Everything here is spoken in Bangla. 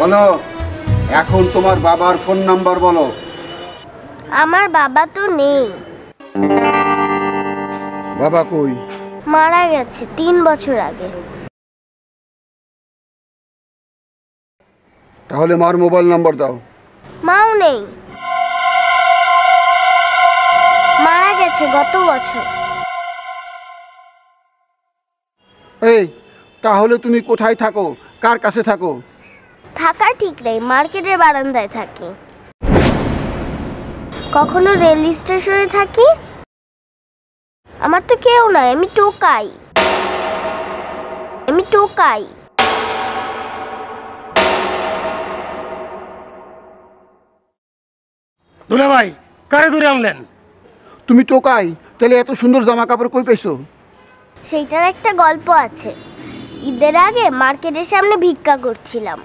বলো, এখন তোমার বাবার ফোন নাম্বার বলো। আমার বাবা তো নেই। বাবা কই? মারা গেছে 3 বছর আগে। তাহলে মার মোবাইল নাম্বার দাও। মাও নেই, মারা গেছে গত বছর। এই, তাহলে তুমি কোথায় থাকো, কার কাছে থাকো? থাকার ঠিক নেই, মার্কেটের বারান্দায় থাকি, কখনো রেল স্টেশনে থাকি। আমার তো কেউ নাই, আমি টোকাই। দুলা ভাই, কারে ধরে আনলেন? তুমি টোকাই, তাহলে এত সুন্দর জামা কাপড় কই পাইছো? সেইটার একটা গল্প আছে। ঈদের আগে মার্কেটের সামনে ভিক্ষা করছিলাম।